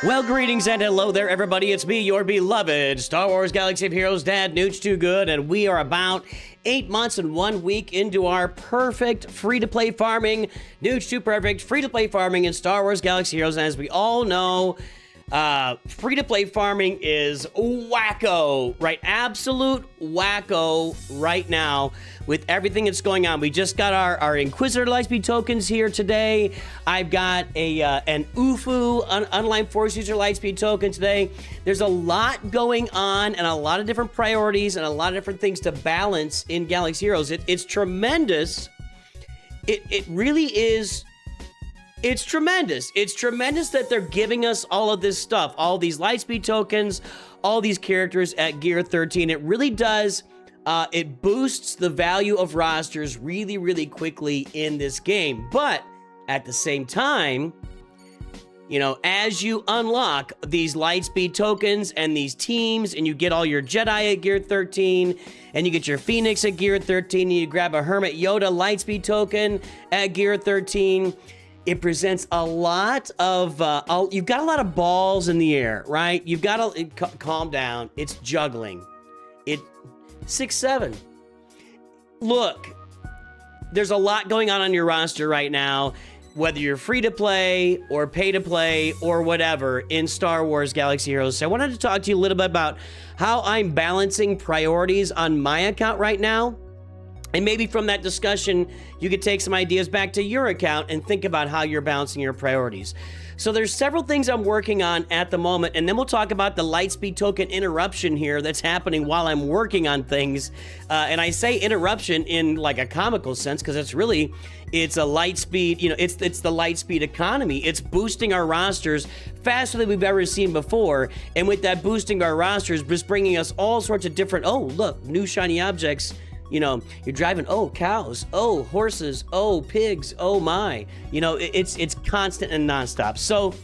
Well, greetings and hello there, everybody. It's me, your beloved Star Wars Galaxy of Heroes dad, Nooch Too Good, and we are about 8 months and 1 week into our perfect free-to-play farming, Nooch Too Perfect free-to-play farming in Star Wars Galaxy of Heroes. And as we all know, free-to-play farming is wacko, right? Absolute wacko right now with everything that's going on. We just got our Inquisitor Lightspeed tokens here today. I've got an UFU, Unaligned Force User Lightspeed token today. There's a lot going on and a lot of different priorities and a lot of different things to balance in Galaxy Heroes. It's tremendous. It really is. It's tremendous. It's tremendous that they're giving us all of this stuff, all these Lightspeed tokens, all these characters at Gear 13. It really does, it boosts the value of rosters really, really quickly in this game. But at the same time, you know, as you unlock these Lightspeed tokens and these teams, and you get all your Jedi at Gear 13, and you get your Phoenix at Gear 13, and you grab a Hermit Yoda Lightspeed token at Gear 13, it presents a lot of, you've got a lot of balls in the air, right? You've got to calm down. It's juggling. 6-7. Look, there's a lot going on your roster right now, whether you're free to play or pay to play or whatever in Star Wars Galaxy Heroes. So I wanted to talk to you a little bit about how I'm balancing priorities on my account right now. And maybe from that discussion, you could take some ideas back to your account and think about how you're balancing your priorities. So there's several things I'm working on at the moment, and then we'll talk about the Lightspeed token interruption here that's happening while I'm working on things. And I say interruption in like a comical sense because it's a Lightspeed, you know, it's the Lightspeed economy. It's boosting our rosters faster than we've ever seen before. And with that boosting our rosters, just bringing us all sorts of different, oh, look, new shiny objects. You know, you're driving, oh, cows, oh, horses, oh, pigs, oh, my. You know, it's constant and nonstop. So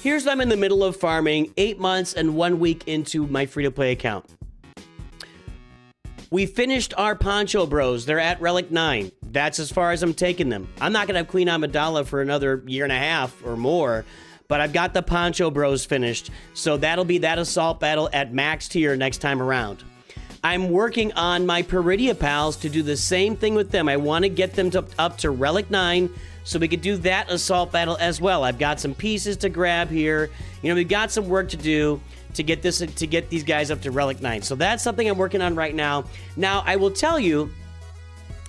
here's what I'm in the middle of farming, 8 months and 1 week into my free-to-play account. We finished our Poncho Bros. They're at Relic 9. That's as far as I'm taking them. I'm not going to have Queen Amidala for another year and a half or more, but I've got the Poncho Bros finished. So that'll be that assault battle at max tier next time around. I'm working on my Peridia pals to do the same thing with them. I want to get them up to Relic 9 so we could do that assault battle as well. I've got some pieces to grab here. You know, we've got some work to do to get these guys up to Relic 9. So that's something I'm working on right now. Now, I will tell you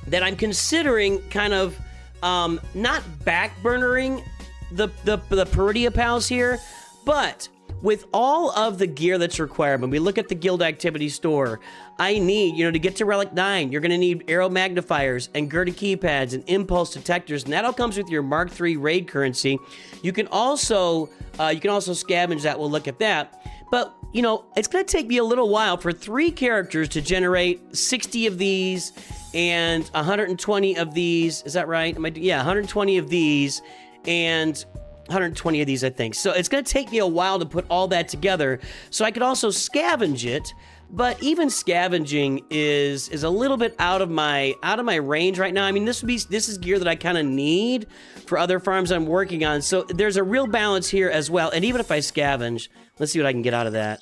that I'm considering kind of not backburnering the Peridia pals here, but with all of the gear that's required, when we look at the guild activity store, I need, you know, to get to Relic 9, you're going to need arrow magnifiers and Gerda keypads and impulse detectors, and that all comes with your Mark III raid currency. You can also scavenge that. We'll look at that. But, you know, it's going to take me a little while for 3 characters to generate 60 of these and 120 of these. Is that right? 120 of these and 120 of these, I think. So it's going to take me a while to put all that together. So I could also scavenge it, but even scavenging is a little bit out of my range right now. I mean, this is gear that I kind of need for other farms I'm working on. So there's a real balance here as well. And even if I scavenge, let's see what I can get out of that.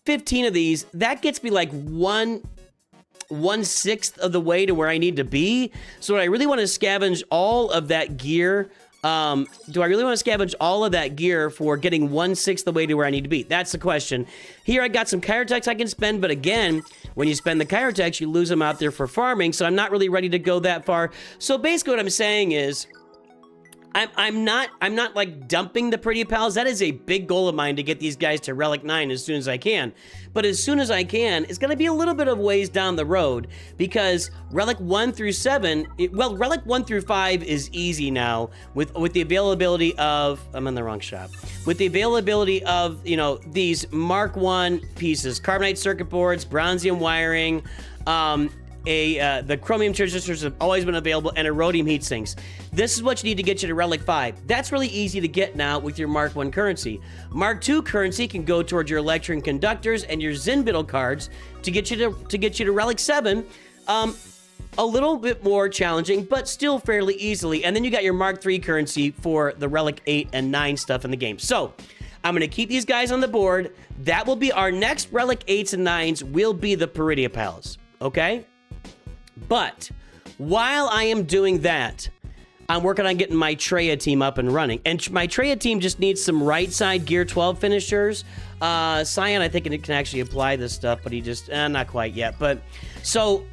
15 of these, that gets me like 1/6 of the way to where I need to be. So I really want to scavenge all of that gear. Do I really want to scavenge all of that gear for getting 1/6 the way to where I need to be? That's the question. Here I got some Chirotechs I can spend, but again, when you spend the Chirotechs, you lose them out there for farming, so I'm not really ready to go that far. So basically what I'm saying is, I'm not like dumping the Pretty Pals. That is a big goal of mine to get these guys to Relic 9 as soon as I can. But as soon as I can, it's going to be a little bit of ways down the road because Relic 1 through 7, Relic 1 through 5 is easy now with the availability of, I'm in the wrong shop, with the availability of, you know, these Mark 1 pieces, carbonite circuit boards, bronzium wiring, the chromium transistors have always been available, and erodium heat sinks. This is what you need to get you to Relic 5. That's really easy to get now with your Mark 1 currency. Mark 2 currency can go towards your Electron conductors and your Zinbittle cards to get you to Relic 7. a little bit more challenging, but still fairly easily. And then you got your Mark III currency for the Relic 8 and 9 stuff in the game. So I'm going to keep these guys on the board. That will be our next Relic 8s and 9s will be the Peridia Pals, okay? But while I am doing that, I'm working on getting my Treya team up and running. And my Treya team just needs some right side Gear 12 finishers. Cyan, I think it can actually apply this stuff, but he just, not quite yet. But so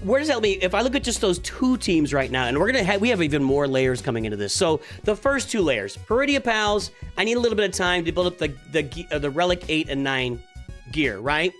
where does that leave? If I look at just those 2 teams right now, and we have even more layers coming into this. So the first 2 layers, Peridia Pals, I need a little bit of time to build up the Relic 8 and 9 gear, right?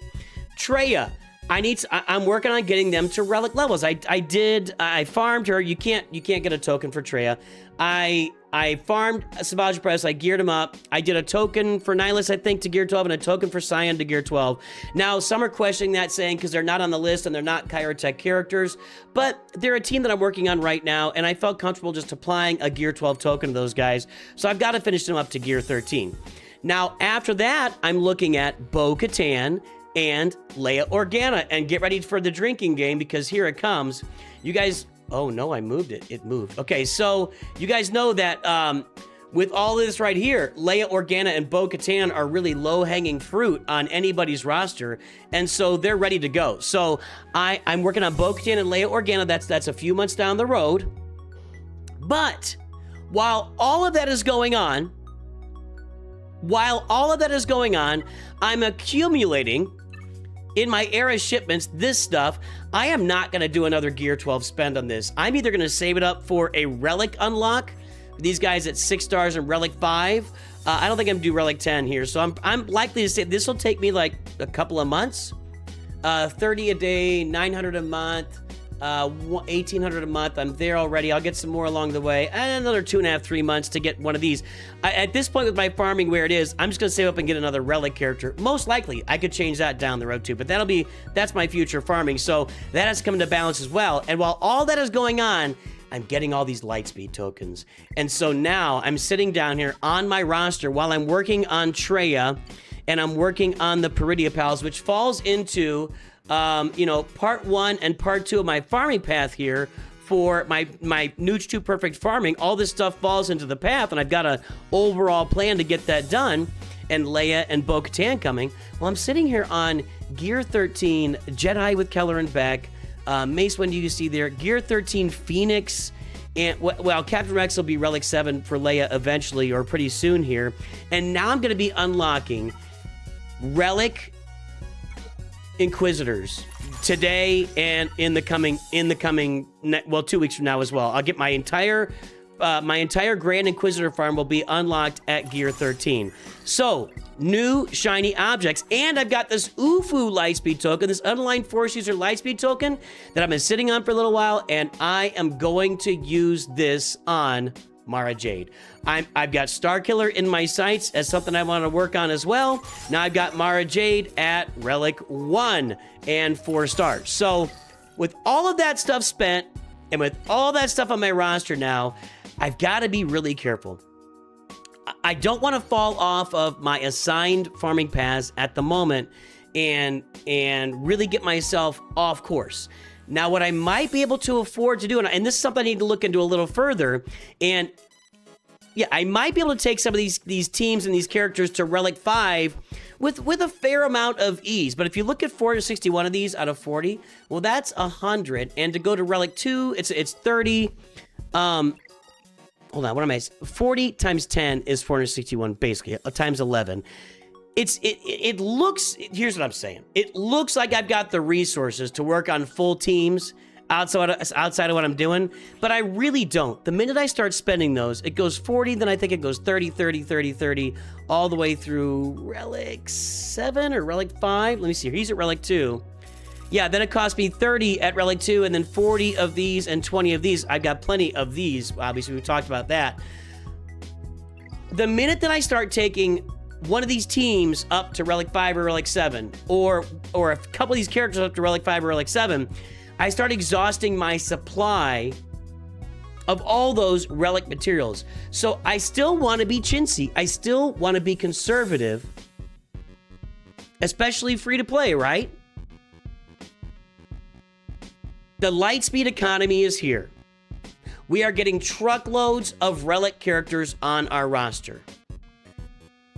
Treya, I'm working on getting them to relic levels. I farmed her. You can't get a token for Treya. I farmed Savage Press. I geared him up. I did a token for Nihilus, I think, to Gear 12, and a token for Cyan to Gear 12. Now, some are questioning that, saying because they're not on the list and they're not Kyrotech characters, but they're a team that I'm working on right now, and I felt comfortable just applying a Gear 12 token to those guys, so I've got to finish them up to Gear 13. Now, after that, I'm looking at Bo-Katan and Leia Organa, and get ready for the drinking game, because here it comes. You guys... Oh, no, I moved it. It moved. Okay, so you guys know that with all this right here, Leia Organa and Bo-Katan are really low-hanging fruit on anybody's roster, and so they're ready to go. So I'm working on Bo-Katan and Leia Organa. That's a few months down the road. But while all of that is going on, I'm accumulating in my era shipments this stuff. I am not going to do another Gear 12 spend on this. I'm either going to save it up for a Relic unlock, these guys at 6 stars and Relic 5. I don't think I'm going to do Relic 10 here, so I'm likely to say this will take me like a couple of months. 30 a day, 900 a month, 1,800 a month. I'm there already. I'll get some more along the way, and another 2.5, 3 months to get one of these. At this point with my farming where it is, I'm just gonna save up and get another Relic character. Most likely, I could change that down the road too, but that's my future farming. So that has come into balance as well. And while all that is going on, I'm getting all these Lightspeed tokens. And so now I'm sitting down here on my roster while I'm working on Treya, and I'm working on the Peridia Pals, which falls into part 1 and part 2 of my farming path here for my Nooch 2 Perfect farming. All this stuff falls into the path, and I've got an overall plan to get that done. And Leia and Bo-Katan coming. Well, I'm sitting here on Gear 13, Jedi with Keller and Beck, Mace Windu you see there, Gear 13 Phoenix, and well, Captain Rex will be Relic 7 for Leia eventually, or pretty soon here. And now I'm going to be unlocking Relic Inquisitors today and in the coming 2 weeks from now as well. I'll get my entire Grand Inquisitor farm will be unlocked at Gear 13. So new shiny objects, and I've got this Ufu Lightspeed token, this Unaligned Force User Lightspeed token that I've been sitting on for a little while, and I am going to use this on Mara Jade. I've got Starkiller in my sights as something I want to work on as well. Now I've got Mara Jade at Relic 1 and 4 stars. So with all of that stuff spent, and with all that stuff on my roster now, I've got to be really careful. I don't want to fall off of my assigned farming paths at the moment and really get myself off course. Now, what I might be able to afford to do, and this is something I need to look into a little further, and yeah, I might be able to take some of these teams and these characters to Relic 5 with a fair amount of ease. But if you look at 461 of these out of 40, well, that's 100. And to go to Relic 2, it's 30. Hold on, what am I? 40 times 10 is 461, basically, times 11. It looks, here's what I'm saying. It looks like I've got the resources to work on full teams outside of what I'm doing, but I really don't. The minute I start spending those, it goes 40, then I think it goes 30, 30, 30, 30, all the way through Relic 7 or Relic 5. Let me see, he's at Relic 2. Yeah, then it cost me 30 at Relic 2, and then 40 of these and 20 of these. I've got plenty of these, obviously we talked about that. The minute that I start taking one of these teams up to Relic 5 or Relic 7, or a couple of these characters up to Relic 5 or Relic 7, I start exhausting my supply of all those Relic materials. So I still want to be chintzy. I still want to be conservative, especially free to play, right? The Lightspeed economy is here. We are getting truckloads of relic characters on our roster.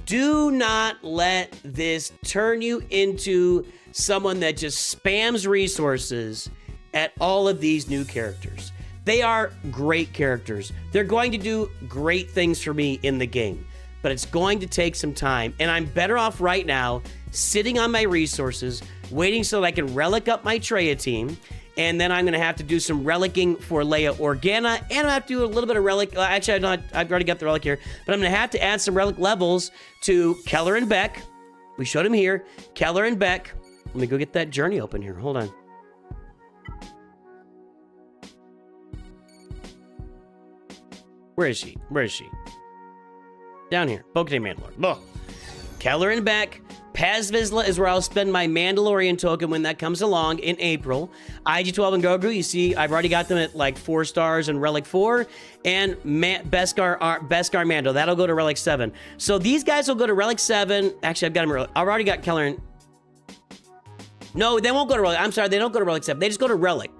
Do not let this turn you into someone that just spams resources at all of these new characters. They are great characters. They're going to do great things for me in the game, but it's going to take some time, and I'm better off right now sitting on my resources, waiting so that I can relic up my Treya team, and then I'm going to have to do some relicking for Leia Organa, and I have to do a little bit of relic. Actually, I've already got the relic here, but I'm going to have to add some relic levels to Keller and Beck. We showed him here. Keller and Beck. Let me go get that journey open here. Hold on. Where is she? Where is she? Down here. Bo-Katan Mandalore. Look. Keller and Beck. Paz Vizsla is where I'll spend my Mandalorian token when that comes along in April. IG-12 and Grogu, you see, I've already got them at like 4 stars and Relic 4. And Beskar Mando, that'll go to Relic 7. So these guys will go to Relic 7. Actually, I've got them. I've already got Keller and... No, they won't go to Relic. I'm sorry, they don't go to Relic 7. They just go to Relic.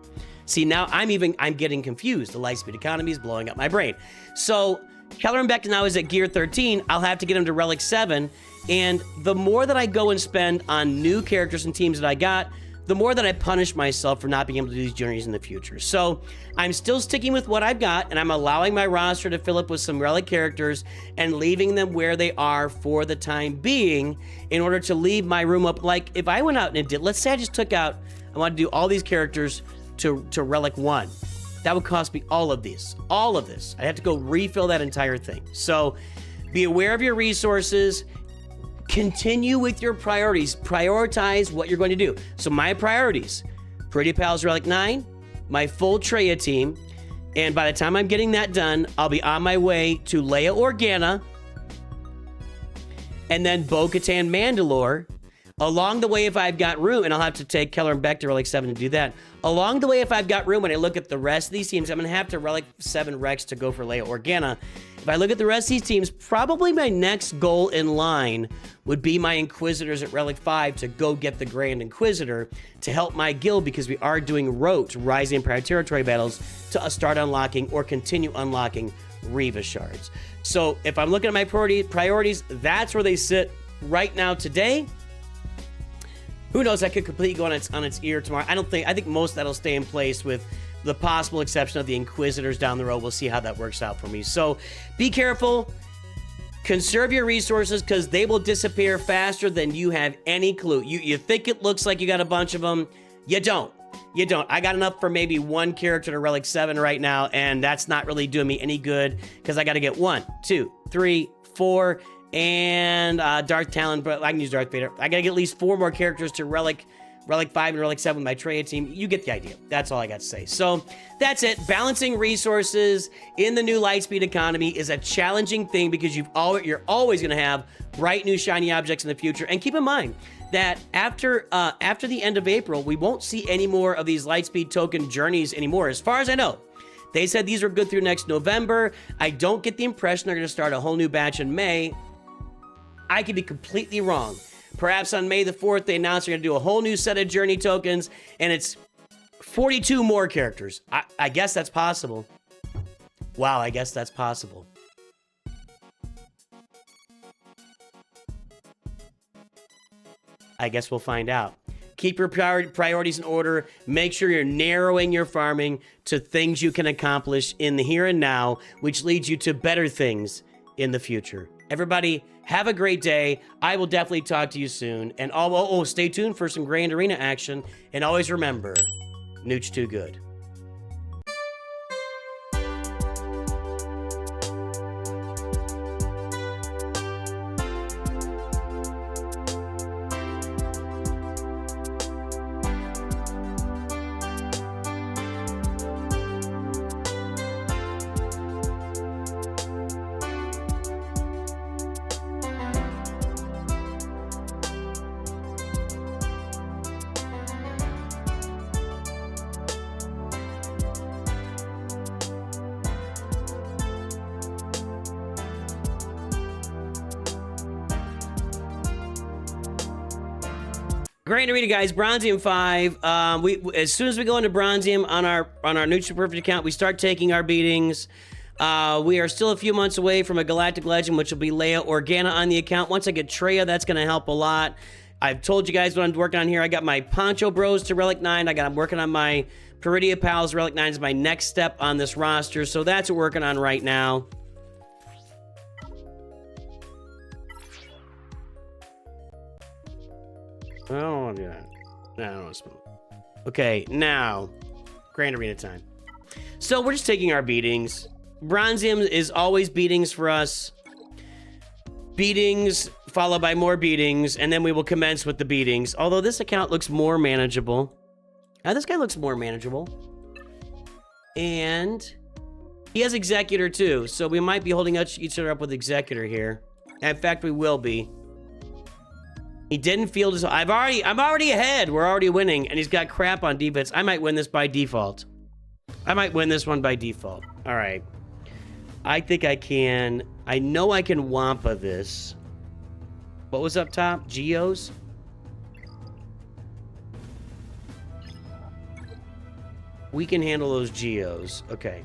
See, now I'm getting confused. The Lightspeed economy is blowing up my brain. So Keller and Beck now is at Gear 13. I'll have to get him to Relic 7. And the more that I go and spend on new characters and teams that I got, the more that I punish myself for not being able to do these journeys in the future. So I'm still sticking with what I've got, and I'm allowing my roster to fill up with some relic characters and leaving them where they are for the time being in order to leave my room up. Like if I went out and did, let's say I just took out, I want to do all these characters to Relic 1. That would cost me all of this. I'd have to go refill that entire thing. So be aware of your resources. Continue with your priorities. Prioritize what you're going to do. So my priorities, Pretty Pals Relic 9, my full Treya team, and by the time I'm getting that done, I'll be on my way to Leia Organa, and then Bo-Katan Mandalore. Along the way, if I've got room, and I'll have to take Keller and Beck to Relic 7 to do that. Along the way, if I've got room, when I look at the rest of these teams, I'm going to have to Relic 7 Rex to go for Leia Organa. If I look at the rest of these teams, probably my next goal in line would be my Inquisitors at Relic 5 to go get the Grand Inquisitor to help my guild, because we are doing Rote, Rising Empire Territory battles, to start unlocking or continue unlocking Reva shards. So if I'm looking at my priorities, that's where they sit right now today. Who knows, that could completely go on its ear tomorrow. I think most of that'll stay in place with the possible exception of the Inquisitors down the road. We'll see how that works out for me. So be careful. Conserve your resources, because they will disappear faster than you have any clue. You think it looks like you got a bunch of them. You don't. You don't. I got enough for maybe one character to Relic 7 right now, and that's not really doing me any good, because I got to get 1, 2, 3, 4... and Darth Talon, but I can use Darth Vader. I gotta get at least 4 more characters to Relic 5 and Relic 7 with my Treya team. You get the idea. That's all I got to say. So that's it. Balancing resources in the new Lightspeed economy is a challenging thing, because you're always gonna have bright new shiny objects in the future. And keep in mind that after the end of April, we won't see any more of these Lightspeed token journeys anymore, as far as I know. They said these were good through next November. I don't get the impression they're gonna start a whole new batch in May. I could be completely wrong. Perhaps on May the 4th, they announced they're going to do a whole new set of journey tokens, and it's 42 more characters. I guess that's possible. Wow, I guess that's possible. I guess we'll find out. Keep your priorities in order. Make sure you're narrowing your farming to things you can accomplish in the here and now, which leads you to better things in the future. Everybody, have a great day. I will definitely talk to you soon. And stay tuned for some Grand Arena action. And always remember, Nooch too good. Grand Arena, guys. Bronzium 5. We as soon as we go into Bronzium on our Neutral Perfect account, we start taking our beatings. We are still a few months away from a Galactic Legend, which will be Leia Organa on the account. Once I get Treya, that's going to help a lot. I've told you guys what I'm working on here. I got my Poncho Bros to Relic 9. I'm working on my Peridia Pals. Relic 9 is my next step on this roster, so that's what we're working on right now. I don't want to do that. No, I don't want to spin. Okay, now, Grand Arena time. So we're just taking our beatings. Bronzium is always beatings for us. Beatings, followed by more beatings, and then we will commence with the beatings. Although this account looks more manageable. This guy looks more manageable. And he has Executor too, so we might be holding each other up with Executor here. In fact, we will be. He didn't field his... I'm already ahead. We're already winning, and he's got crap on defense. I might win this by default. I might win this one by default. All right. I think I can... I know I can Wampa this. What was up top? Geos? We can handle those Geos. Okay.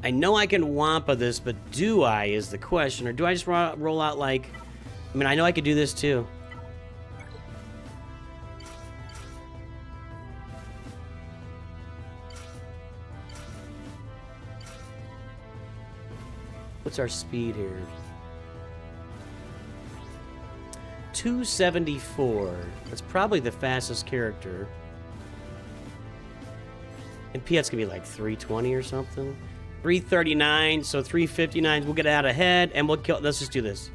I know I can Wampa this, but do I is the question. Or do I just roll out like... I mean, I know I could do this too. What's our speed here? 274. That's probably the fastest character. And Piet's gonna be like 320 or something. 339, so 359. We'll get out ahead, and we'll kill. Let's just do this.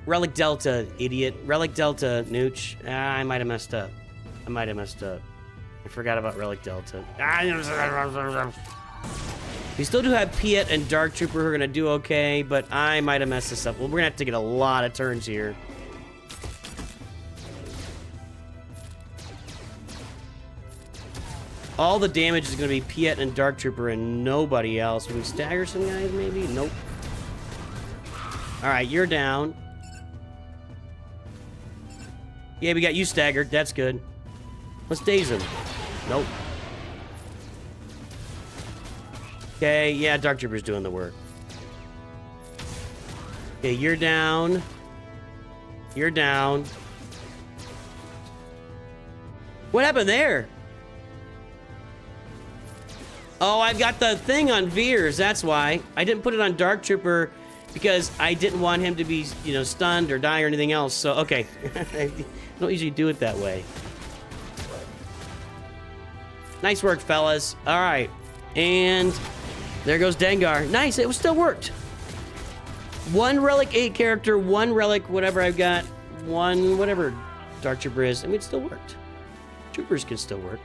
Relic Delta, idiot. Relic Delta, Nooch. I might have messed up. I forgot about Relic Delta. We still do have Piet and Dark Trooper who are going to do okay, but I might have messed this up. Well, we're going to have to get a lot of turns here. All the damage is going to be Piet and Dark Trooper and nobody else. Can we stagger some guys, maybe? Nope. Alright, you're down. Yeah, we got you staggered. That's good. Let's daze him. Nope. Okay, yeah, Dark Trooper's doing the work. Okay, you're down. You're down. What happened there? Oh, I've got the thing on Veers, that's why. I didn't put it on Dark Trooper because I didn't want him to be, you know, stunned or die or anything else. So, okay. I don't usually do it that way. Nice work, fellas. All right. And there goes Dengar. Nice, it still worked. One Relic 8 character, one Relic whatever I've got, one whatever Dark Trooper is. I mean, it still worked. Troopers can still work.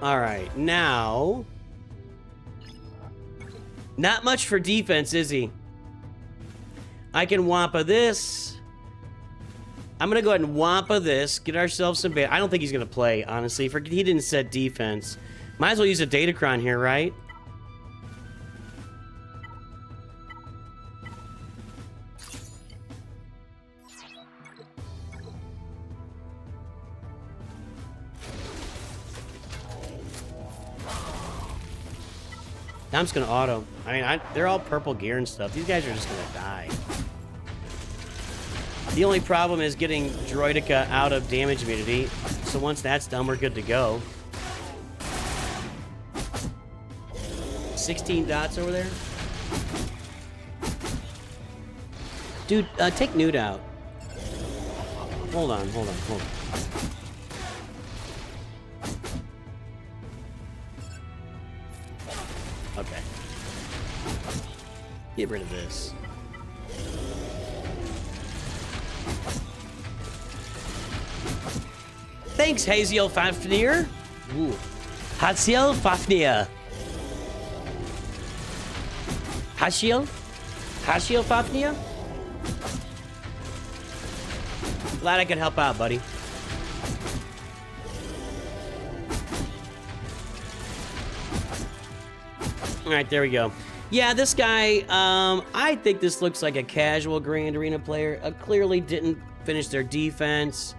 All right, now... Not much for defense, is he? I can Wampa this. I'm going to go ahead and Wampa this. Get ourselves some... I don't think he's going to play, honestly. He didn't set defense. Might as well use a Datacron here, right? Now I'm just going to auto. I mean, they're all purple gear and stuff. These guys are just going to die. The only problem is getting Droideka out of damage immunity. So once that's done, we're good to go. 16 dots over there. Dude, take Newt out. Hold on. Okay. Get rid of this. Thanks, Haziel Fafnir. Ooh. Haziel Fafnir. Hashiel Fafnir? Glad I could help out, buddy. All right, there we go. Yeah, this guy, I think this looks like a casual Grand Arena player. Clearly didn't finish their defense.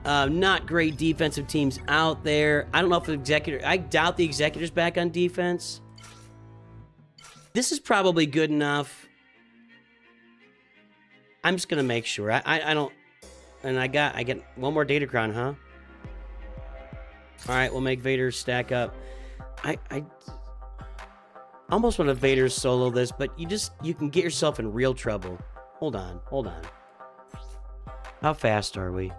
Not great defensive teams out there. I don't know if the Executor... I doubt the Executor's back on defense. This is probably good enough. I'm just going to make sure. I don't... And I get one more Datacron, huh? All right, we'll make Vader stack up. I almost want to Vader solo this, but you can get yourself in real trouble. Hold on. How fast are we?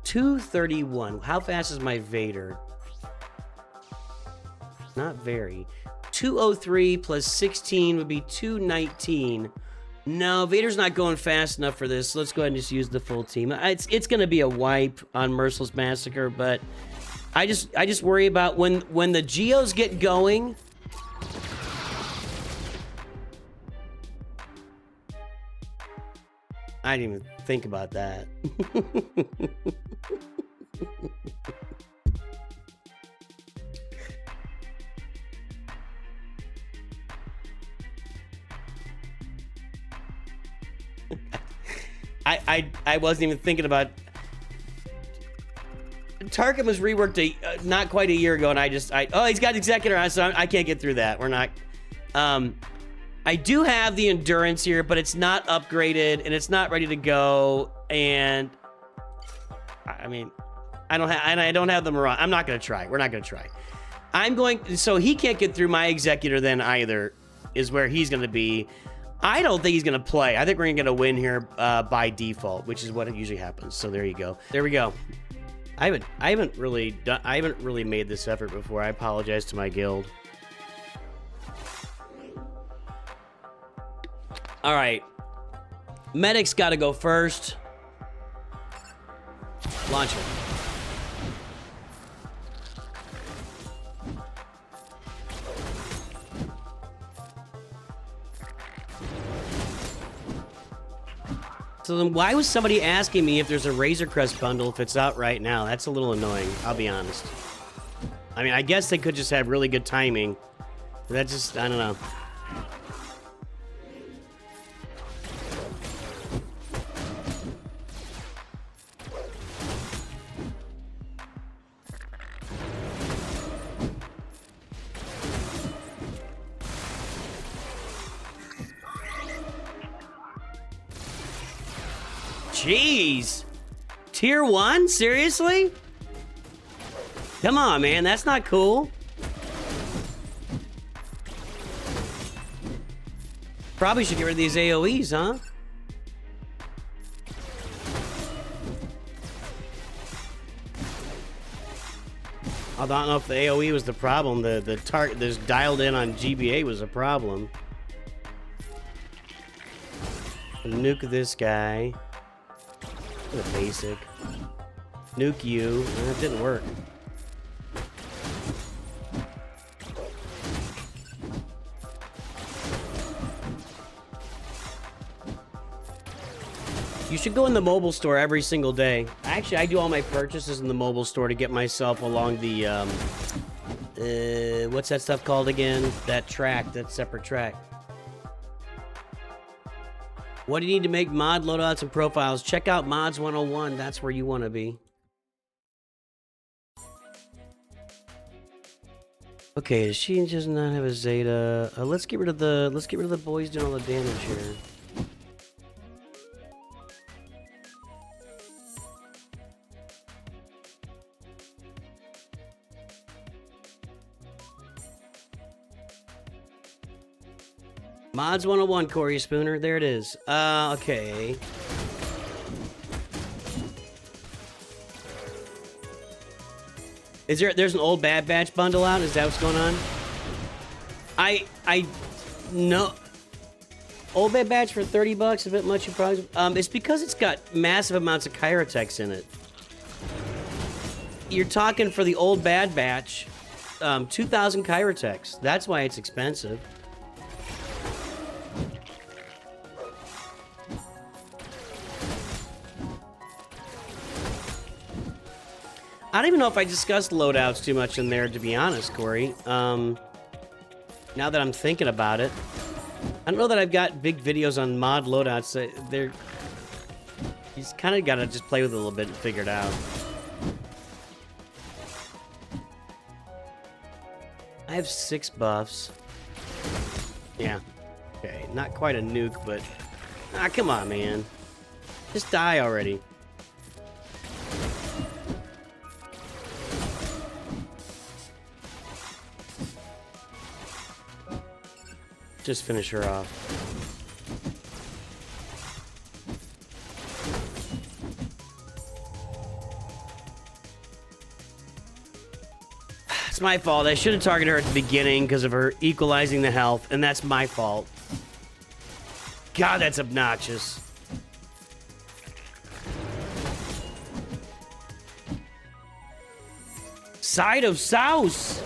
231. How fast is my Vader? Not very. 203 plus 16 would be 219. No, Vader's not going fast enough for this. So let's go ahead and just use the full team. It's going to be a wipe on Merciless Massacre, but I just worry about when the Geos get going. I didn't even think about that. I wasn't even thinking about... Tarkin was reworked not quite a year ago, and oh, he's got Executor on, so I can't get through that. We're not... I do have the Endurance here, but it's not upgraded, and it's not ready to go, and... I mean, I don't have the Mirage. I'm not going to try. We're not going to try. So he can't get through my Executor then either, is where he's going to be. I don't think he's going to play. I think we're going to get a win here by default, which is what usually happens. So there you go. There we go. I haven't really made this effort before. I apologize to my guild. All right. Medic's got to go first. Launch it. So then why was somebody asking me if there's a Razor Crest bundle if it's out right now? That's a little annoying, I'll be honest. I mean, I guess they could just have really good timing. But that's just, I don't know. Jeez. Tier 1? Seriously? Come on, man. That's not cool. Probably should get rid of these AoEs, huh? I don't know if the AoE was the problem. The target that's dialed in on GBA was a problem. Nuke this guy. The basic. Nuke you. That didn't work. You should go in the mobile store every single day. Actually, I do all my purchases in the mobile store to get myself along the, what's that stuff called again? That track, that separate track. What do you need to make mod loadouts and profiles? Check out Mods 101. That's where you want to be. Okay, she does not have a Zeta. Let's get rid of the boys doing all the damage here. Mods 101, Corey Spooner. There it is. Okay. There's an old Bad Batch bundle out? Is that what's going on? No. Old Bad Batch for 30 bucks, a bit much, you probably... it's because it's got massive amounts of Kyrotex in it. You're talking for the old Bad Batch, 2,000 Kyrotex. That's why it's expensive. I don't even know if I discussed loadouts too much in there, to be honest, Corey. Now that I'm thinking about it. I don't know that I've got big videos on mod loadouts. They're... You just kind of got to just play with it a little bit and figure it out. I have 6 buffs. Yeah. Okay, not quite a nuke, but... Ah, come on, man. Just die already. Just finish her off. It's my fault. I should have targeted her at the beginning because of her equalizing the health, and that's my fault. God, that's obnoxious. Side of Souse.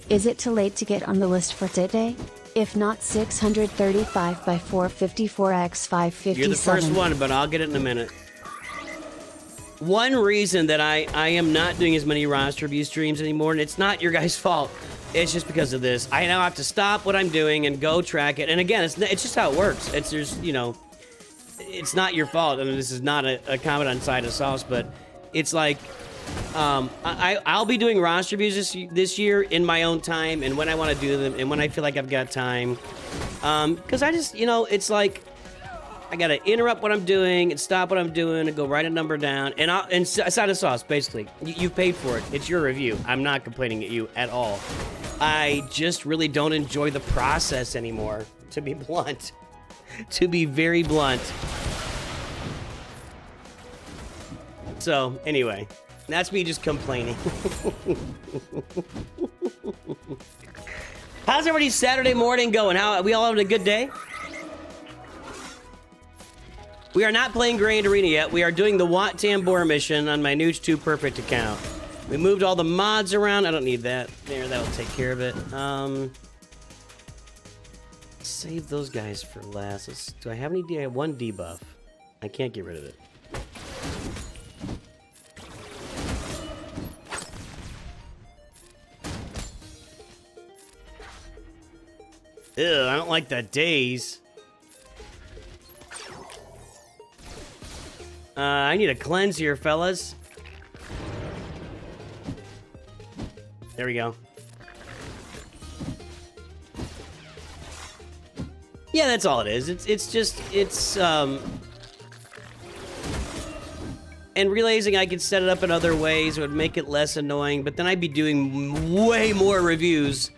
Is it too late to get on the list for today? If not, 635 by 454x 557. You're the first one, but I'll get it in a minute. One reason that I am not doing as many roster review streams anymore, and it's not your guys' fault. It's just because of this. I now have to stop what I'm doing and go track it. And again, it's just how it works. You know, it's not your fault. I mean, this is not a comment on Side of Sauce, but it's like, I'll be doing roster reviews this year in my own time and when I want to do them and when I feel like I've got time. Because I just, you know, it's like, I gotta interrupt what I'm doing and stop what I'm doing and go write a number down. And Side of Sauce, basically. You paid for it. It's your review. I'm not complaining at you at all. I just really don't enjoy the process anymore, to be blunt. To be very blunt. So, anyway. That's me just complaining. How's everybody's Saturday morning going? How are we all having a good day? We are not playing Grand Arena yet. We are doing the Watt Tambor mission on my Nooch 2 Perfect account. We moved all the mods around. I don't need that. There, that'll take care of it. Save those guys for last. Do I have any D? I have 1 debuff. I can't get rid of it. Ew, I don't like that daze. I need a cleanse here, fellas. There we go. Yeah, that's all it is. And realizing I could set it up in other ways would make it less annoying, but then I'd be doing way more reviews.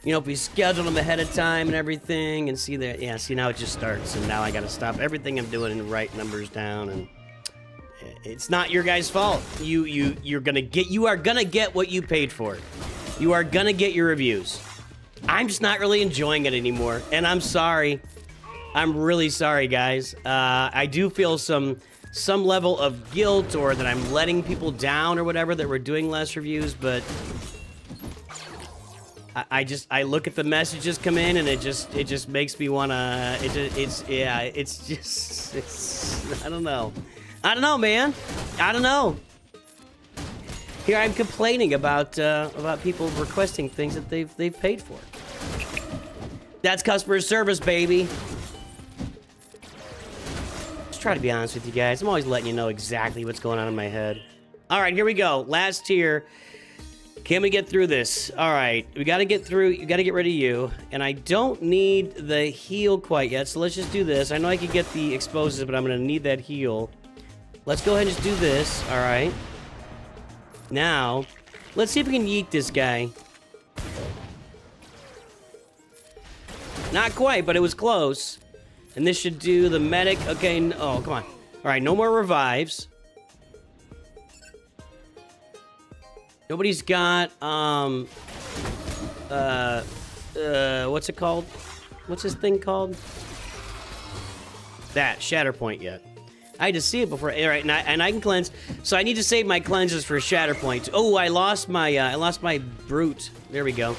You know, if we schedule them ahead of time and everything, and see that, yeah, see now it just starts, and now I gotta stop everything I'm doing and write numbers down, and it's not your guys' fault. You are gonna get what you paid for. You are gonna get your reviews. I'm just not really enjoying it anymore, and I'm sorry. I'm really sorry, guys. I do feel some level of guilt, or that I'm letting people down, or whatever, that we're doing less reviews, but I look at the messages come in, and it just makes me wanna. I don't know. I don't know, man. I don't know. Here I'm complaining about people requesting things that they've paid for. That's customer service, baby. Just try to be honest with you guys. I'm always letting you know exactly what's going on in my head. All right, here we go. Last tier. Can we get through this? All right, we got to get through. You got to get rid of you, and I don't need the heal quite yet. So let's just do this. I know I could get the explosives, but I'm gonna need that heal. Let's go ahead and just do this. All right. Now, let's see if we can yeet this guy. Not quite, but it was close. And this should do the medic. Okay. Oh, come on. All right. No more revives. Nobody's got, what's it called? What's this thing called? That, Shatter Point yet. I had to see it before, all right, and I can cleanse. So I need to save my cleanses for Shatter Point. Oh, I lost my Brute. There we go.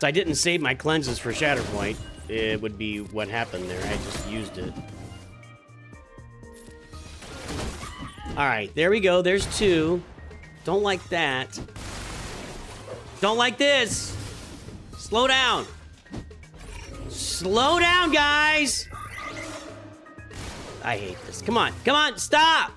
So I didn't save my cleanses for Shatter Point. It would be what happened there. I just used it. All right, there we go. There's 2. Don't like that. Don't like this. Slow down. Slow down, guys. I hate this. Come on. Come on. Stop.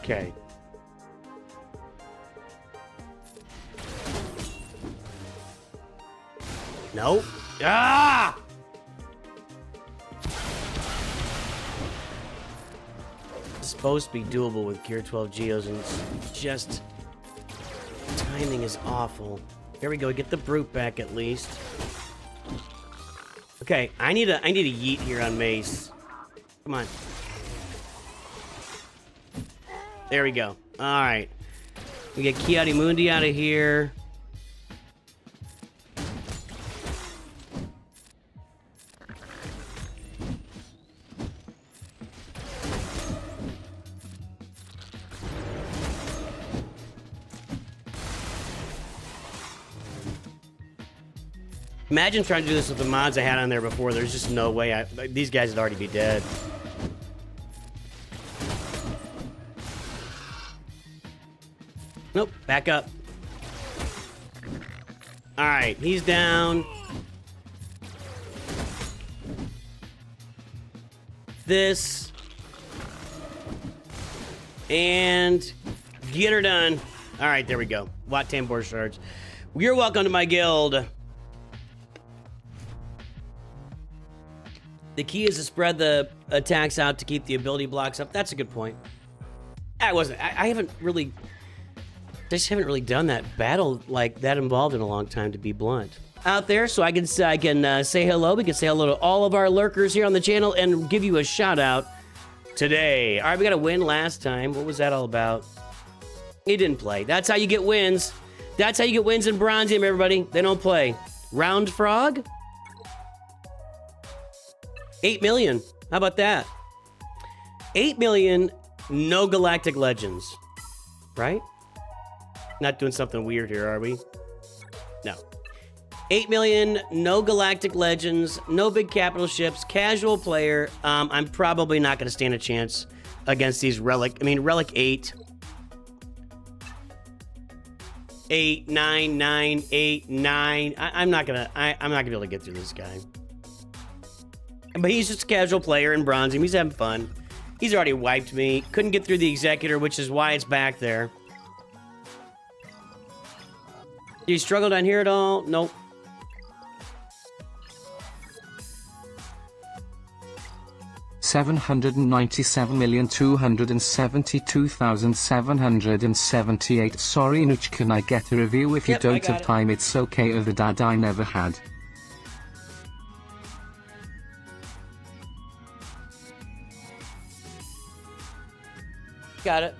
Okay. Nope. Ah! It's supposed to be doable with Gear 12 Geos, and it's just... timing is awful. Here we go. Get the brute back at least. Okay, I need a yeet here on Mace. Come on. There we go. All right. We get Kiadimundi out of here. Imagine trying to do this with the mods I had on there before. There's just no way. These guys would already be dead. Nope, back up. All right, he's down. This. And get her done. All right, there we go. Watt Tambor shards. You're welcome to my guild. The key is to spread the attacks out to keep the ability blocks up. That's a good point. I haven't really... just haven't really done that battle like that involved in a long time, to be blunt. Out there, so I can say hello. We can say hello to all of our lurkers here on the channel and give you a shout out today. All right, we got a win last time. What was that all about? He didn't play. That's how you get wins. That's how you get wins in Bronze Team, everybody. They don't play. Round Frog? 8 million. How about that? 8 million, no Galactic Legends. Right? Not doing something weird here, are we? No. 8 million, no Galactic Legends, no big capital ships, casual player. I'm probably not going to stand a chance against these Relic 8. 8, 9, 9, 8, 9. I'm not gonna be able to get through this guy. But he's just a casual player in Bronze Team. He's having fun. He's already wiped me. Couldn't get through the Executor, which is why it's back there. Do you struggle down here at all? Nope. $797,272,778. Sorry, Nooch, can I get a review? If you don't have time, it's okay. Of the dad I never had. Got it.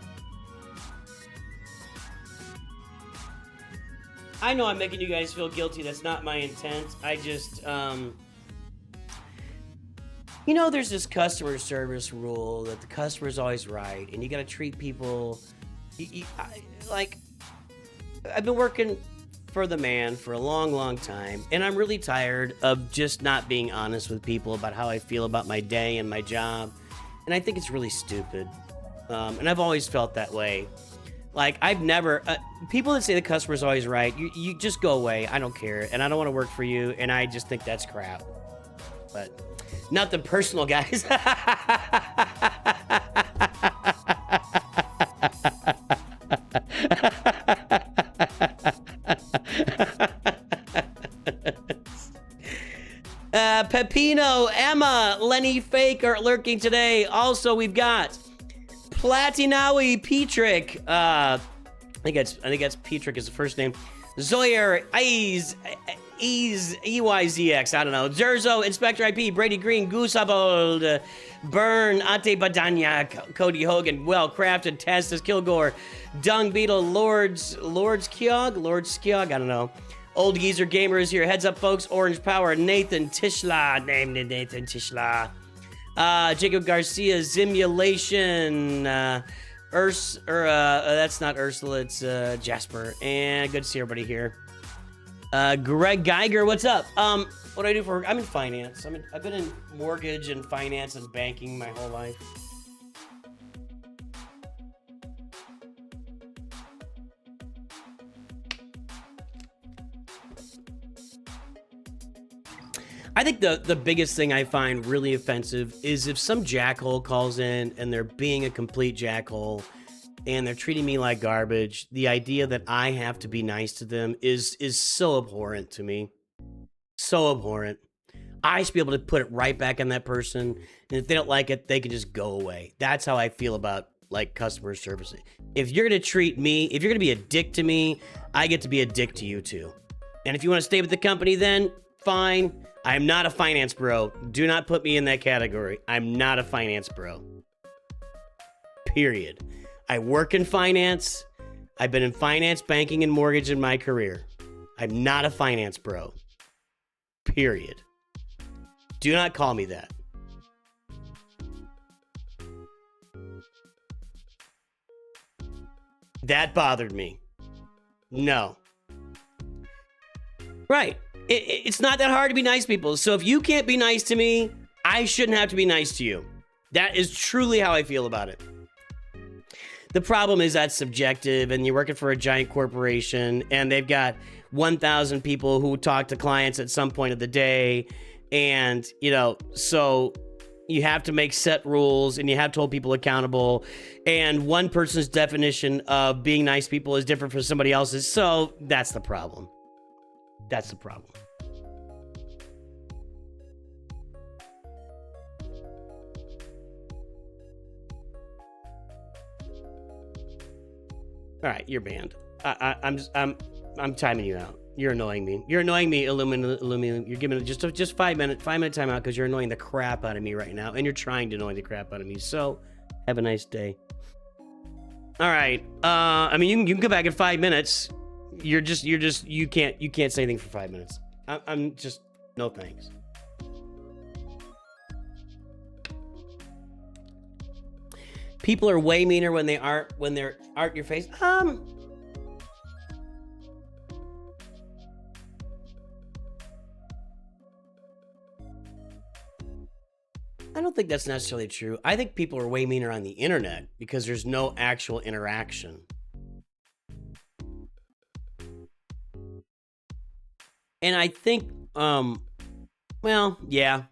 I know I'm making you guys feel guilty. That's not my intent. I just, you know, there's this customer service rule that the customer's always right, and you got to treat people. Like, I've been working for the man for a long, long time, and I'm really tired of just not being honest with people about how I feel about my day and my job, and I think it's really stupid. And I've always felt that way. Like, I've never... people that say the customer's always right, you just go away. I don't care. And I don't want to work for you. And I just think that's crap. But nothing personal, guys. Pepino, Emma, Lenny Fake are lurking today. Also, we've got... Platinawi Petrick. I think that's Petrick is the first name. Zoyer, EYZX, I don't know. Zerzo, Inspector IP, Brady Green, Goosabold, Burn, Ate Badanya, Cody Hogan, Well Crafted, Testis, Kilgore, Dung Beetle, Lords Skjog, I don't know. Old Geezer Gamer is here. Heads up, folks. Orange Power. Nathan Tishla. Named Nathan Tishla. Jacob Garcia. Zimulation. That's not Ursula. It's Jasper. And good to see everybody here. Greg Geiger, what's up? What do I do for work? I'm in finance. I've been in mortgage and finance and banking my whole life. I think the biggest thing I find really offensive is if some jackhole calls in and they're being a complete jackhole and they're treating me like garbage. The idea that I have to be nice to them is so abhorrent to me. So abhorrent. I should be able to put it right back on that person, and if they don't like it, they can just go away. That's how I feel about like customer service. If you're gonna treat me, if you're gonna be a dick to me, I get to be a dick to you too. And if you want to stay with the company, then fine. I am not a finance bro. Do not put me in that category. I'm not a finance bro. Period. I work in finance. I've been in finance, banking, and mortgage in my career. I'm not a finance bro. Period. Do not call me that. That bothered me. No. Right. It's not that hard to be nice to people. So if you can't be nice to me, I shouldn't have to be nice to you. That is truly how I feel about it. The problem is that's subjective, and you're working for a giant corporation, and they've got 1,000 people who talk to clients at some point of the day. And, you know, so you have to make set rules, and you have to hold people accountable. And one person's definition of being nice to people is different from somebody else's. So that's the problem. That's the problem. All right, you're banned. I'm timing you out. You're annoying me. You're annoying me, Illumina. You're giving just 5 minute timeout because you're annoying the crap out of me right now, and you're trying to annoy the crap out of me. So, have a nice day. All right. I mean, you can come back in 5 minutes. You can't say anything for 5 minutes. I'm just, no thanks. People are way meaner when they're art your face. I don't think that's necessarily true. I think people are way meaner on the internet because there's no actual interaction. And I think, well, yeah,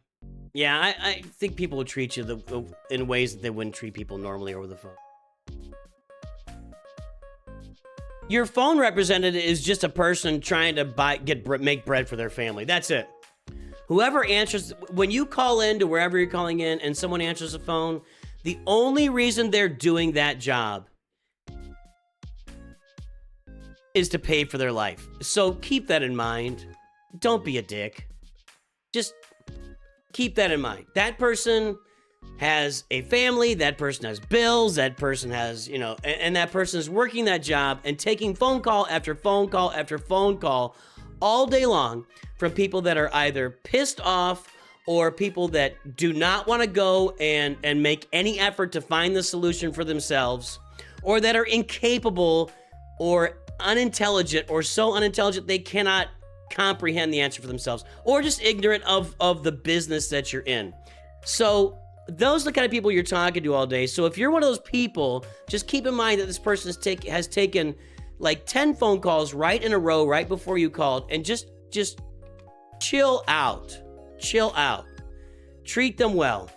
I think people will treat you in ways that they wouldn't treat people normally over the phone. Your phone representative is just a person trying to make bread for their family. That's it. Whoever answers, when you call in to wherever you're calling in and someone answers the phone, the only reason they're doing that job is to pay for their life. So keep that in mind. Don't be a dick. Just keep that in mind. That person has a family, that person has bills, that person has, you know, and that person is working that job and taking phone call after phone call after phone call all day long from people that are either pissed off or people that do not want to go and make any effort to find the solution for themselves, or that are incapable or unintelligent or so unintelligent they cannot comprehend the answer for themselves, or just ignorant of the business that you're in. So those are the kind of people you're talking to all day. So if you're one of those people, just keep in mind that this person has taken like 10 phone calls right in a row right before you called, and just chill out. Chill out. Treat them well.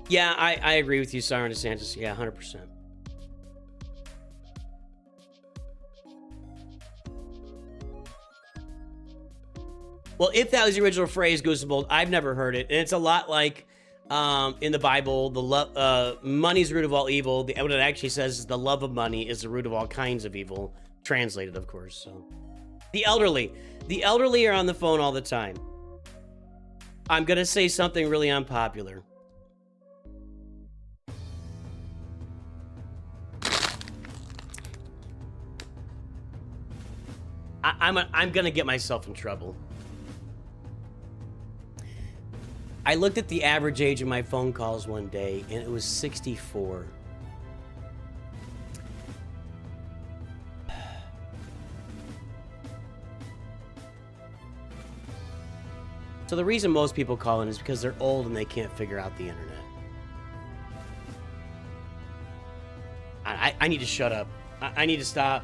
Yeah, I agree with you, Siren DeSantis. Yeah, 100%. Well, if that was the original phrase, Goose and Bold, I've never heard it. And it's a lot like in the Bible, money's the root of all evil. What it actually says is the love of money is the root of all kinds of evil. Translated, of course. So, the elderly are on the phone all the time. I'm going to say something really unpopular. I'm gonna get myself in trouble. I looked at the average age of my phone calls one day, and it was 64. So the reason most people call in is because they're old and they can't figure out the internet. I need to shut up. I need to stop.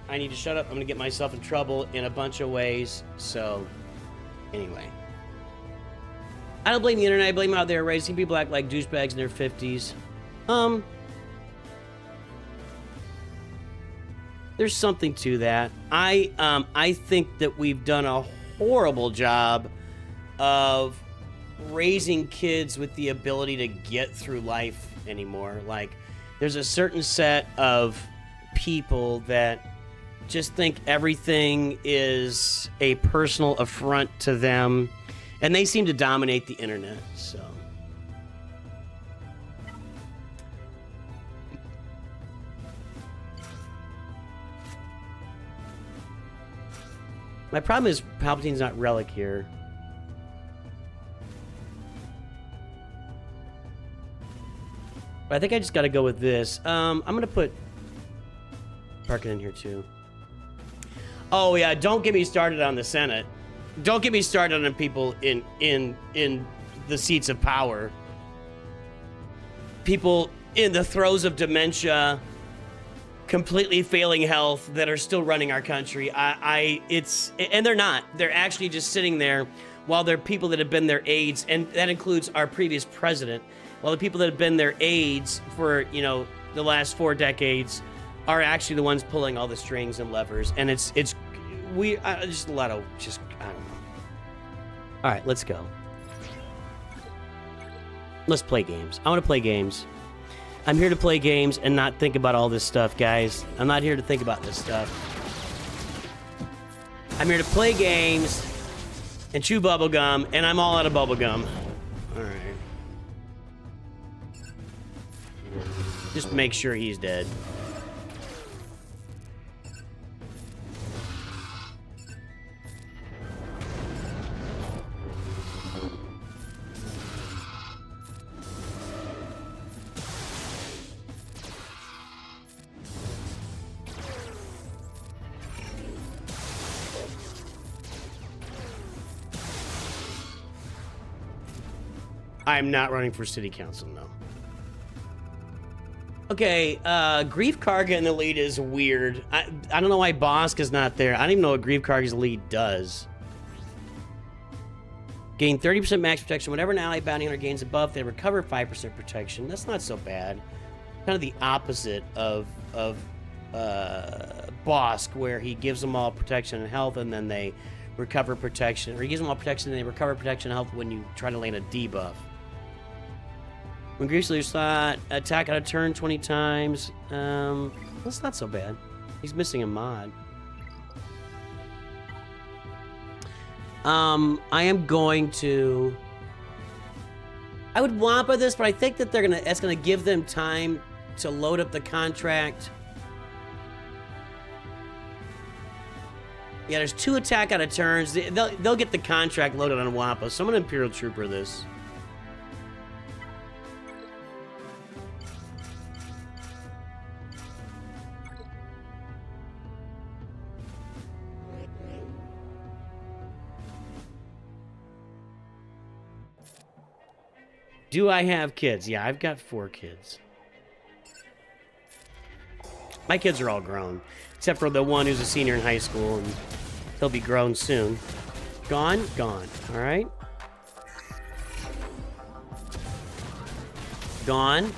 I need to shut up. I'm going to get myself in trouble in a bunch of ways. So, anyway. I don't blame the internet. I blame out there raising people act like douchebags in their 50s. There's something to that. I think that we've done a horrible job of raising kids with the ability to get through life anymore. Like, there's a certain set of people that just think everything is a personal affront to them, and they seem to dominate the internet, so. My problem is Palpatine's not Relic here. But I think I just got to go with this. I'm going to put Parkin in here too. Oh yeah, don't get me started on the Senate. Don't get me started on people in the seats of power. People in the throes of dementia, completely failing health, that are still running our country. And they're not. They're actually just sitting there while they're people that have been their aides, and that includes our previous president. While the people that have been their aides for, you know, the last 4 decades are actually the ones pulling all the strings and levers. And just a lot of, I don't know. All right, let's go. Let's play games. I want to play games. I'm here to play games and not think about all this stuff, guys. I'm not here to think about this stuff. I'm here to play games and chew bubblegum, and I'm all out of bubblegum. All right. Just make sure he's dead. I'm not running for city council, no. Okay, Grief Karga in the lead is weird. I don't know why Bosk is not there. I don't even know what Grief Karga's lead does. Gain 30% max protection. Whenever an ally bounty hunter gains a buff, they recover 5% protection. That's not so bad. Kind of the opposite of Bosk, where he gives them all protection and health, and then they recover protection. Or he gives them all protection, and they recover protection and health when you try to land a debuff. When Grief's leader slot, attack out of turn 20 times. That's not so bad. He's missing a mod. I am going to... I would Wampa this, but I think that that's gonna give them time to load up the contract. Yeah, there's 2 attack out of turns. They'll get the contract loaded on Wampa, so I'm gonna Imperial Trooper this. Do I have kids? Yeah, I've got 4 kids. My kids are all grown, except for the one who's a senior in high school, and he'll be grown soon. Gone? Gone. All right. Gone.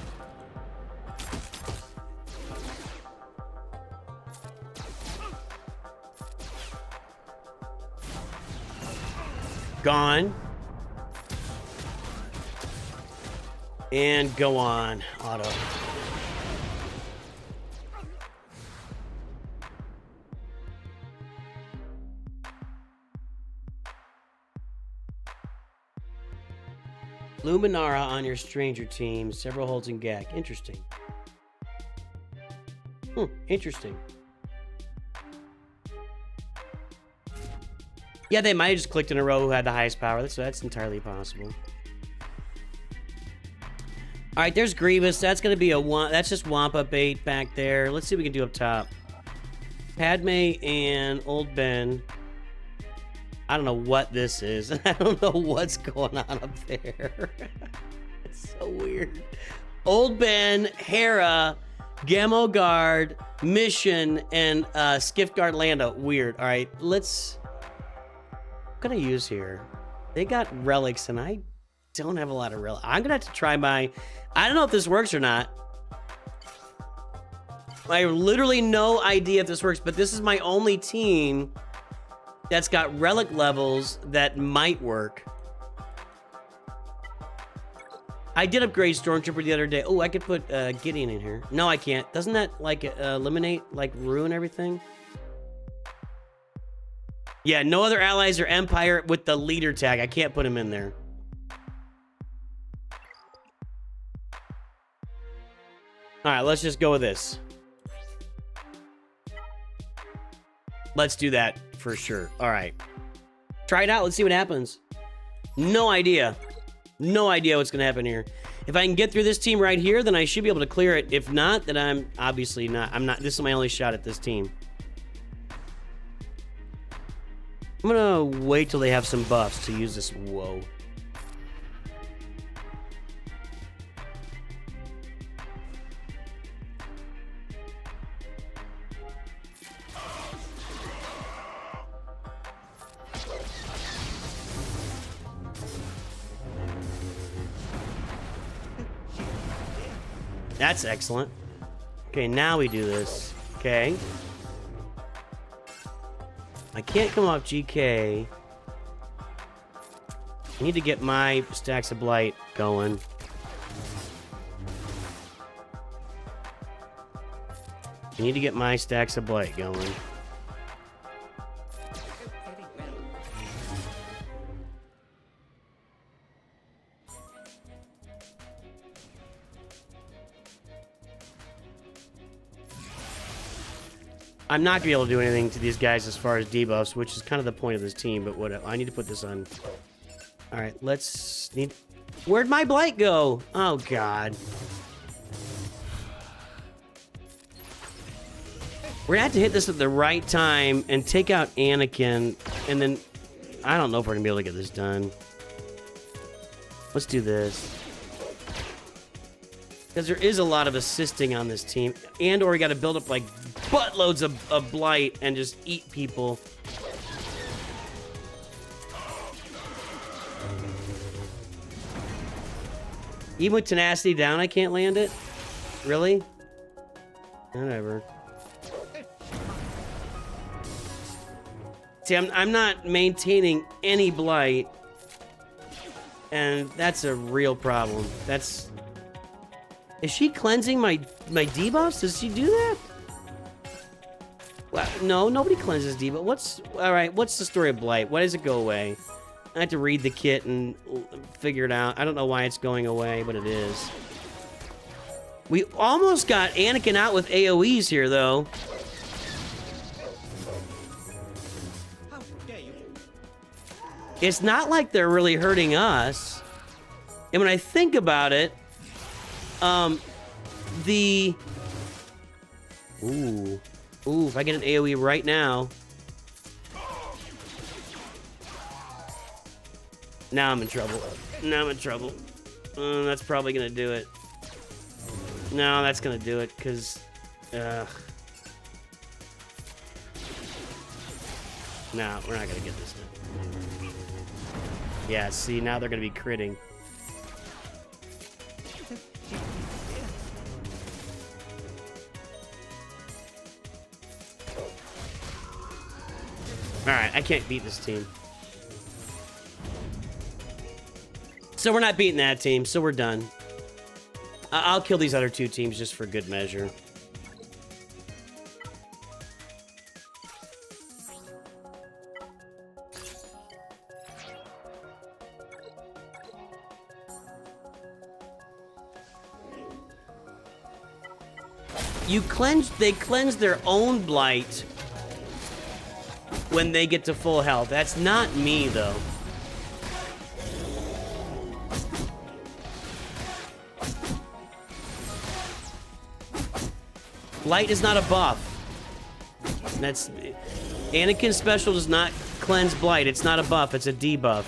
Gone. And go on, auto. Luminara on your stranger team, several holds in GAC. Interesting. Interesting. Yeah, they might have just clicked in a row who had the highest power. That's entirely possible. All right, there's Grievous. That's going to be a that's just Wampa bait back there. Let's see what we can do up top. Padme and Old Ben. I don't know what this is. I don't know what's going on up there. It's so weird. Old Ben, Hera, Gamo Guard, Mission, and Skiff Guard Lando. Weird. All right, let's... What can I use here? They got relics, and I don't have a lot of relics. I'm going to have to try my... I don't know if this works or not. I have literally no idea if this works, but this is my only team that's got relic levels that might work. I did upgrade Stormtrooper the other day. Oh, I could put Gideon in here. No, I can't. Doesn't that like eliminate, like ruin everything? Yeah, no other allies or Empire with the leader tag. I can't put him in there. All right, let's just go with this. Let's do that for sure. All right. Try it out. Let's see what happens. No idea. No idea what's going to happen here. If I can get through this team right here, then I should be able to clear it. If not, then I'm obviously not. This is my only shot at this team. I'm going to wait till they have some buffs to use this. Whoa. That's excellent. Okay, now we do this. Okay. I can't come off GK. I need to get my stacks of blight going. I need to get my stacks of blight going. I'm not gonna be able to do anything to these guys as far as debuffs, which is kind of the point of this team, but what I need to put this on. All right, where'd my blight go? Oh god. We're gonna have to hit this at the right time and take out Anakin, and then I don't know if we're gonna be able to get this done. Let's do this. Because there is a lot of assisting on this team. And or we gotta build up like buttloads of blight and just eat people. Even with tenacity down, I can't land it? Really? Whatever. See, I'm not maintaining any blight. And that's a real problem. Is she cleansing my debuffs? Does she do that? Well, no, nobody cleanses debuffs. Alright, what's the story of blight? Why does it go away? I have to read the kit and figure it out. I don't know why it's going away, but it is. We almost got Anakin out with AoEs here, though. It's not like they're really hurting us. And when I think about it, Ooh, if I get an AoE right now. Now I'm in trouble. That's probably gonna do it. No, that's gonna do it, because... No, we're not gonna get this done. Yeah, see, now they're gonna be critting. Alright, I can't beat this team. So we're not beating that team, so we're done. I'll kill these other two teams just for good measure. They cleanse their own blight. when they get to full health. That's not me, though. Light is not a buff. That's... Anakin's special does not cleanse blight. It's not a buff, it's a debuff.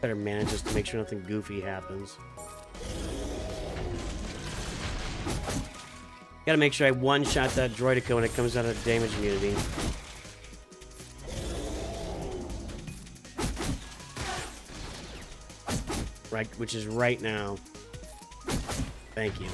Better manage this to make sure nothing goofy happens. Gotta make sure I one-shot that droideka when it comes out of damage immunity. Right, which is right now. Thank you.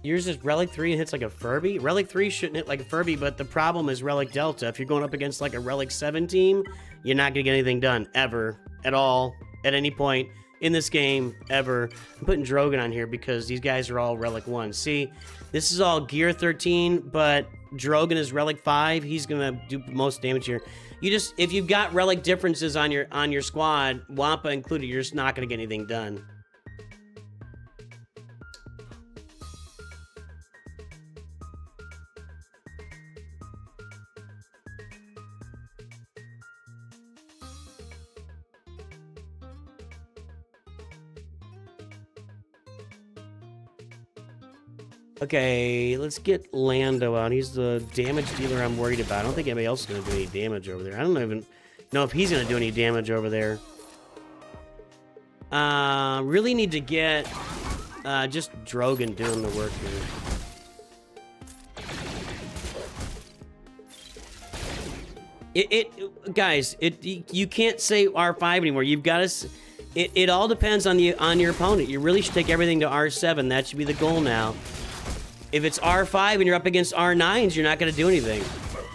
Yours is Relic 3 and hits like a Furby? Relic 3 shouldn't hit like a Furby, but the problem is Relic Delta. If you're going up against like a Relic 7 team, you're not going to get anything done, ever, at all, at any point in this game, ever. I'm putting Drogon on here because these guys are all Relic 1. See, this is all Gear 13, but Drogon is Relic 5. He's going to do most damage here. You just, if you've got Relic differences on your squad, Wampa included, you're just not going to get anything done. Okay, let's get Lando out. He's the damage dealer I'm worried about. I don't think anybody else is going to do any damage over there. I don't even know if he's going to do any damage over there. Really need to get just Drogon doing the work here. Guys, you can't say R5 anymore. You've got to... It all depends on your opponent. You really should take everything to R7. That should be the goal now. If it's R5 and you're up against R9s, you're not going to do anything.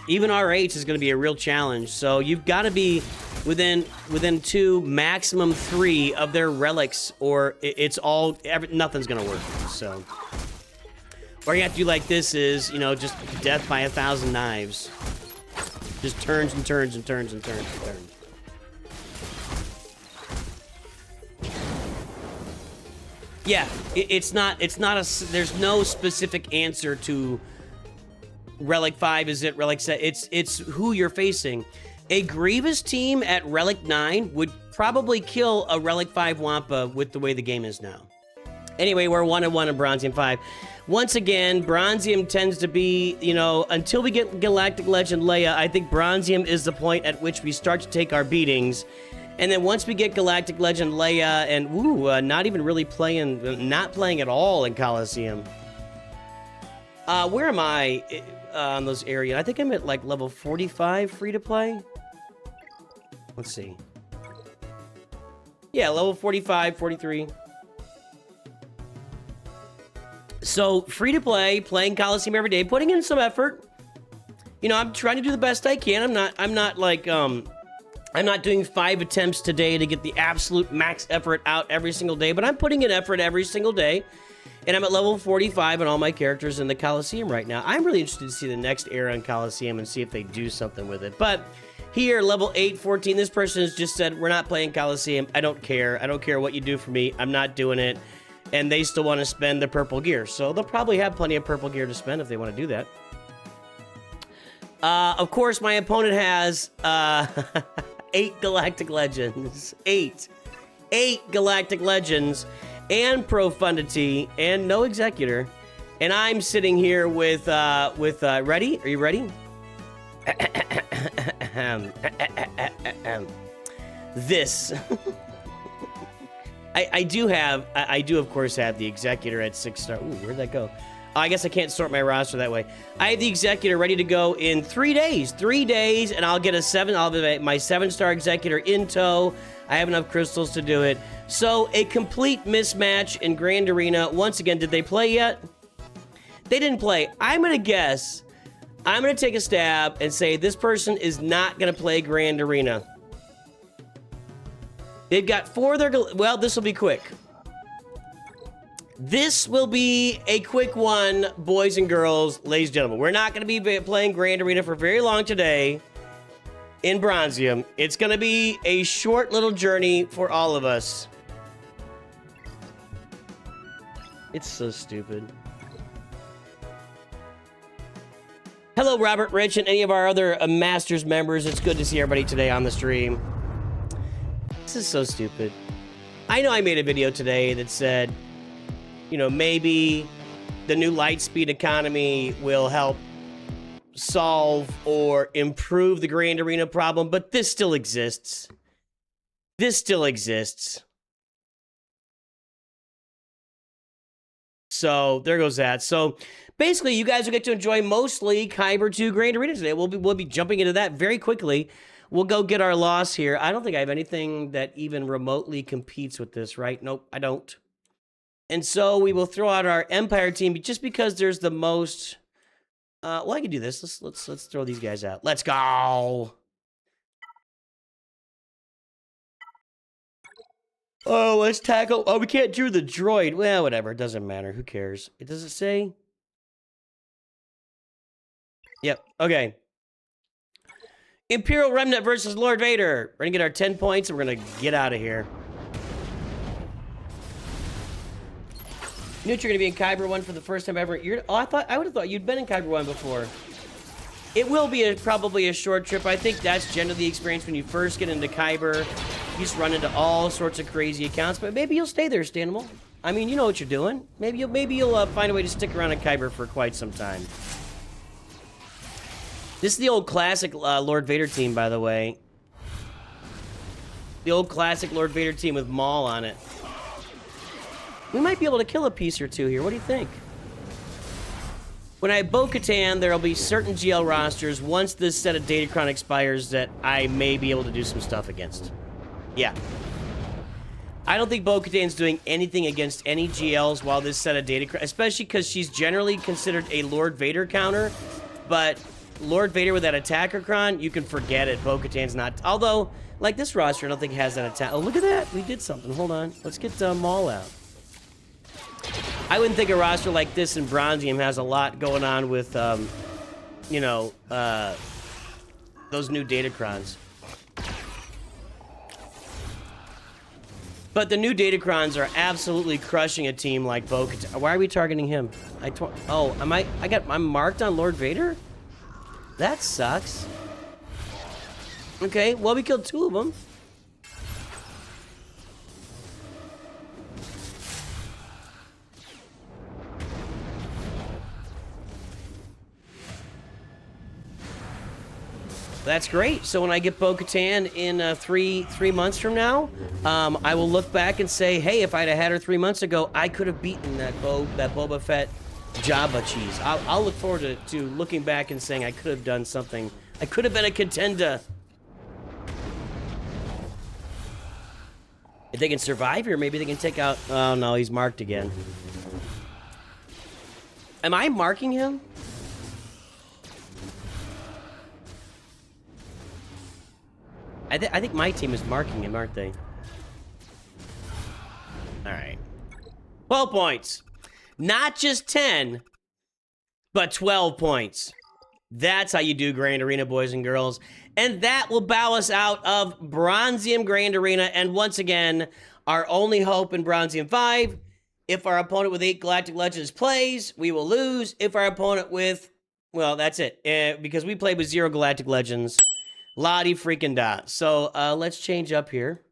Even R8s is going to be a real challenge. So you've got to be within 2, maximum 3 of their relics, or it's all nothing's going to work. So what you have to do like this is, you know, just death by 1,000 knives. Just turns and turns and turns and turns and turns. Yeah, it's not there's no specific answer to Relic 5, is it Relic 7? It's who you're facing. A Grievous team at Relic 9 would probably kill a Relic 5 Wampa with the way the game is now. Anyway, we're 1-1 in Bronzium 5. Once again, Bronzium tends to be, you know, until we get Galactic Legend Leia, I think Bronzium is the point at which we start to take our beatings. And then once we get Galactic Legend Leia and, not even really playing, not playing at all in Coliseum. Where am I on those areas? I think I'm at like level 45 free to play. Let's see. Yeah, level 45, 43. So free to play, playing Coliseum every day, putting in some effort. You know, I'm trying to do the best I can. I'm not like, I'm not doing 5 attempts today to get the absolute max effort out every single day, but I'm putting in effort every single day. And I'm at level 45 on all my characters in the Coliseum right now. I'm really interested to see the next era in Coliseum and see if they do something with it. But here, level 814, this person has just said, we're not playing Coliseum. I don't care. I don't care what you do for me. I'm not doing it. And they still want to spend the purple gear. So they'll probably have plenty of purple gear to spend if they want to do that. Of course, my opponent has 8 Galactic Legends. 8 Galactic Legends and Profundity and no Executor. And I'm sitting here with ready? Are you ready? This. I do of course have the Executor at 6-star. Ooh, where'd that go? I guess I can't sort my roster that way. I have the Executor ready to go in 3 days. 3 days, and I'll get a 7. I'll have my 7-star Executor in tow. I have enough crystals to do it. So, a complete mismatch in Grand Arena. Once again, did they play yet? They didn't play. I'm gonna guess I'm going to take a stab and say this person is not going to play Grand Arena. They've got 4 of their... Well, this will be quick. This will be a quick one, boys and girls, ladies and gentlemen. We're not going to be playing Grand Arena for very long today in Bronzium. It's going to be a short little journey for all of us. It's so stupid. Hello, Robert, Rich, and any of our other Masters members. It's good to see everybody today on the stream. This is so stupid. I know I made a video today that said, you know, maybe the new Lightspeed economy will help solve or improve the Grand Arena problem, but this still exists. This still exists. So there goes that. So basically, you guys will get to enjoy mostly Kyber 2 Grand Arena today. We'll be jumping into that very quickly. We'll go get our loss here. I don't think I have anything that even remotely competes with this, right? Nope, I don't. And so we will throw out our Empire team just because there's the most... well, I can do this. Let's throw these guys out. Let's go! Oh, let's tackle... Oh, we can't do the droid. Well, whatever. It doesn't matter. Who cares? It does it say? Yep. Okay. Imperial Remnant versus Lord Vader. We're gonna get our 10 points and we're gonna get out of here. Knew you're gonna be in Kyber 1 for the first time ever. I would have thought you'd been in Kyber 1 before. It will be probably a short trip. I think that's generally the experience when you first get into Kyber. You just run into all sorts of crazy accounts, but maybe you'll stay there, Stanimal. I mean, you know what you're doing. Maybe you'll find a way to stick around in Kyber for quite some time. This is the old classic Lord Vader team, by the way. The old classic Lord Vader team with Maul on it. We might be able to kill a piece or two here. What do you think? When I have Bo-Katan, there will be certain GL rosters once this set of Datacron expires that I may be able to do some stuff against. Yeah. I don't think Bo-Katan's doing anything against any GLs while this set of Datacron, especially because she's generally considered a Lord Vader counter, but Lord Vader with that attacker cron, you can forget it. Bo-Katan's not... Although, like this roster, I don't think has that attack... Oh, look at that! We did something. Hold on. Let's get Maul out. I wouldn't think a roster like this in Bronzium has a lot going on with, you know, those new Datacrons. But the new Datacrons are absolutely crushing a team like Bo-Katan. Why are we targeting him? I'm marked on Lord Vader? That sucks. Okay, well, we killed 2 of them. That's great. So when I get Bo-Katan in 3 months from now, I will look back and say, hey, if I'd have had her 3 months ago, I could have beaten that Boba Fett Jabba cheese. I'll look forward to looking back and saying I could have done something. I could have been a contender. If they can survive here, maybe they can take out... Oh, no, he's marked again. Am I marking him? I think my team is marking him, aren't they? All right. 12 points. Not just 10, but 12 points. That's how you do Grand Arena, boys and girls. And that will bow us out of Bronzium Grand Arena. And once again, our only hope in Bronzium 5, if our opponent with 8 Galactic Legends plays, we will lose. If our opponent with, well, that's it. Because we played with 0 Galactic Legends. La-di freaking da. So let's change up here.